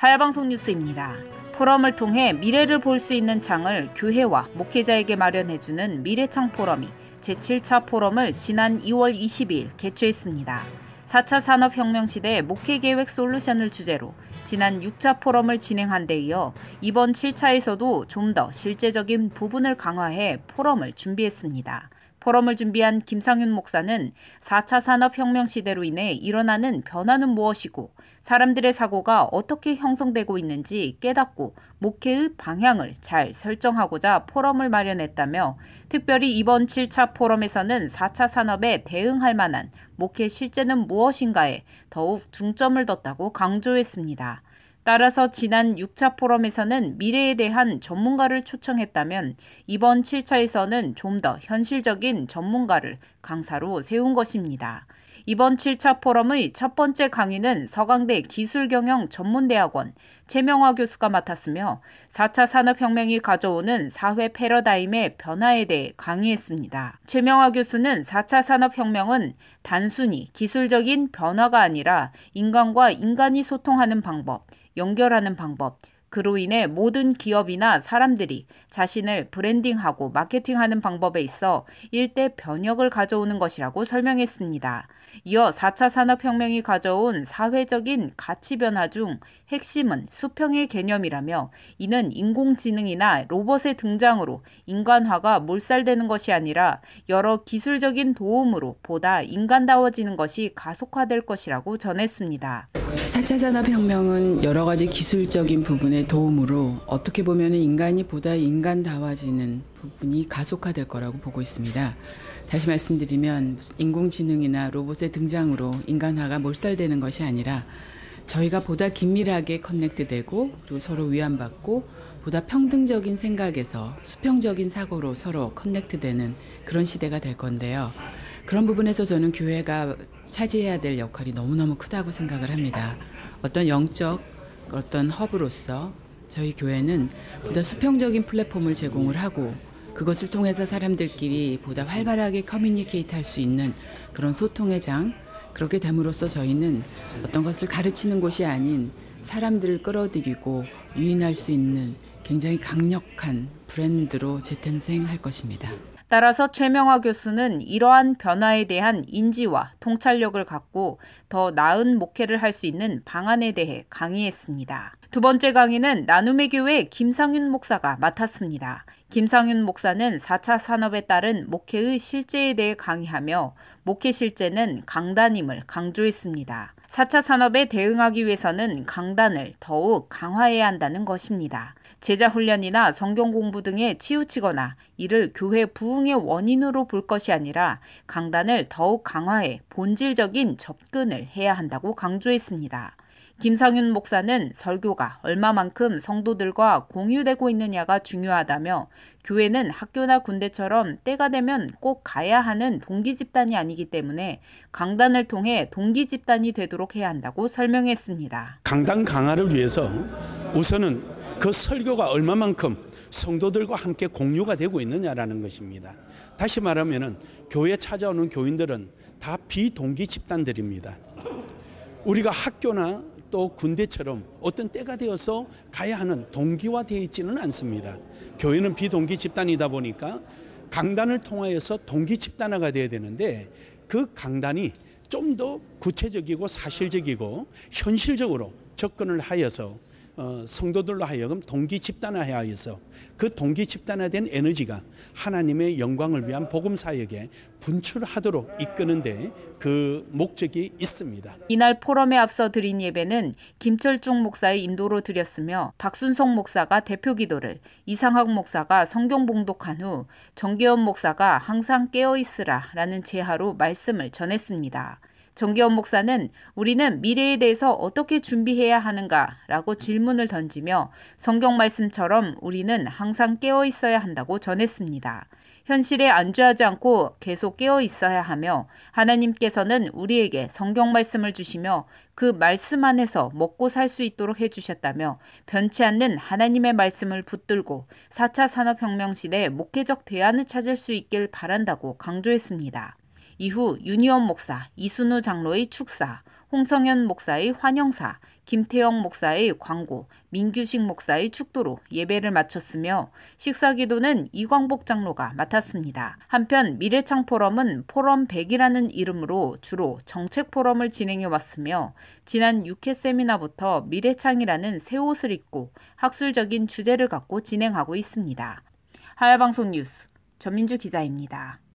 하야방송 뉴스입니다. 포럼을 통해 미래를 볼 수 있는 창을 교회와 목회자에게 마련해주는 미래창 포럼이 제7차 포럼을 지난 2월 22일 개최했습니다. 4차 산업혁명 시대 목회계획 솔루션을 주제로 지난 6차 포럼을 진행한 데 이어 이번 7차에서도 좀 더 실제적인 부분을 강화해 포럼을 준비했습니다. 포럼을 준비한 김상윤 목사는 4차 산업혁명 시대로 인해 일어나는 변화는 무엇이고 사람들의 사고가 어떻게 형성되고 있는지 깨닫고 목회의 방향을 잘 설정하고자 포럼을 마련했다며 특별히 이번 7차 포럼에서는 4차 산업에 대응할 만한 목회 실제는 무엇인가에 더욱 중점을 뒀다고 강조했습니다. 따라서 지난 6차 포럼에서는 미래에 대한 전문가를 초청했다면 이번 7차에서는 좀 더 현실적인 전문가를 강사로 세운 것입니다. 이번 7차 포럼의 첫 번째 강의는 서강대 기술경영전문대학원 최명화 교수가 맡았으며 4차 산업혁명이 가져오는 사회 패러다임의 변화에 대해 강의했습니다. 최명화 교수는 4차 산업혁명은 단순히 기술적인 변화가 아니라 인간과 인간이 소통하는 방법, 연결하는 방법, 그로 인해 모든 기업이나 사람들이 자신을 브랜딩하고 마케팅하는 방법에 있어 일대 변혁을 가져오는 것이라고 설명했습니다. 이어 4차 산업혁명이 가져온 사회적인 가치 변화 중 핵심은 수평의 개념이라며 이는 인공지능이나 로봇의 등장으로 인간화가 몰살되는 것이 아니라 여러 기술적인 도움으로 보다 인간다워지는 것이 가속화될 것이라고 전했습니다. 4차 산업혁명은 여러 가지 기술적인 부분의 도움으로 어떻게 보면 인간이 보다 인간다워지는 부분이 가속화될 거라고 보고 있습니다. 다시 말씀드리면 인공지능이나 로봇의 등장으로 인간화가 몰살되는 것이 아니라 저희가 보다 긴밀하게 커넥트되고 그리고 서로 위안받고 보다 평등적인 생각에서 수평적인 사고로 서로 커넥트되는 그런 시대가 될 건데요. 그런 부분에서 저는 교회가 차지해야 될 역할이 너무너무 크다고 생각을 합니다. 어떤 영적 어떤 허브로서 저희 교회는 보다 수평적인 플랫폼을 제공을 하고 그것을 통해서 사람들끼리 보다 활발하게 커뮤니케이트 할 수 있는 그런 소통의 장, 그렇게 됨으로써 저희는 어떤 것을 가르치는 곳이 아닌 사람들을 끌어들이고 유인할 수 있는 굉장히 강력한 브랜드로 재탄생할 것입니다. 따라서 최명화 교수는 이러한 변화에 대한 인지와 통찰력을 갖고 더 나은 목회를 할 수 있는 방안에 대해 강의했습니다. 두 번째 강의는 나눔의 교회 김상윤 목사가 맡았습니다. 김상윤 목사는 4차 산업에 따른 목회의 실제에 대해 강의하며 목회 실제는 강단임을 강조했습니다. 4차 산업에 대응하기 위해서는 강단을 더욱 강화해야 한다는 것입니다. 제자 훈련이나 성경 공부 등에 치우치거나 이를 교회 부흥의 원인으로 볼 것이 아니라 강단을 더욱 강화해 본질적인 접근을 해야 한다고 강조했습니다. 김상윤 목사는 설교가 얼마만큼 성도들과 공유되고 있느냐가 중요하다며 교회는 학교나 군대처럼 때가 되면 꼭 가야 하는 동기 집단이 아니기 때문에 강단을 통해 동기 집단이 되도록 해야 한다고 설명했습니다. 강단 강화를 위해서 우선은 그 설교가 얼마만큼 성도들과 함께 공유가 되고 있느냐라는 것입니다. 다시 말하면 교회에 찾아오는 교인들은 다 비동기 집단들입니다. 우리가 학교나 또 군대처럼 어떤 때가 되어서 가야 하는 동기화되어 있지는 않습니다. 교회는 비동기 집단이다 보니까 강단을 통하여서 동기 집단화가 돼야 되는데 그 강단이 좀 더 구체적이고 사실적이고 현실적으로 접근을 하여서 성도들로 하여금 동기 집단화하여서 그 동기 집단화된 에너지가 하나님의 영광을 위한 복음 사역에 분출하도록 이끄는데 그 목적이 있습니다. 이날 포럼에 앞서 드린 예배는 김철중 목사의 인도로 드렸으며 박순성 목사가 대표 기도를, 이상학 목사가 성경 봉독한 후 정계원 목사가 항상 깨어있으라라는 제하로 말씀을 전했습니다. 정계원 목사는 우리는 미래에 대해서 어떻게 준비해야 하는가라고 질문을 던지며 성경 말씀처럼 우리는 항상 깨어 있어야 한다고 전했습니다. 현실에 안주하지 않고 계속 깨어 있어야 하며 하나님께서는 우리에게 성경 말씀을 주시며 그 말씀 안에서 먹고 살 수 있도록 해주셨다며 변치 않는 하나님의 말씀을 붙들고 4차 산업혁명 시대 목회적 대안을 찾을 수 있길 바란다고 강조했습니다. 이후 윤희원 목사, 이순우 장로의 축사, 홍성현 목사의 환영사, 김태영 목사의 광고, 민규식 목사의 축도로 예배를 마쳤으며 식사기도는 이광복 장로가 맡았습니다. 한편 미래창 포럼은 포럼 100이라는 이름으로 주로 정책 포럼을 진행해 왔으며 지난 6회 세미나부터 미래창이라는 새 옷을 입고 학술적인 주제를 갖고 진행하고 있습니다. 하야방송 뉴스 전민주 기자입니다.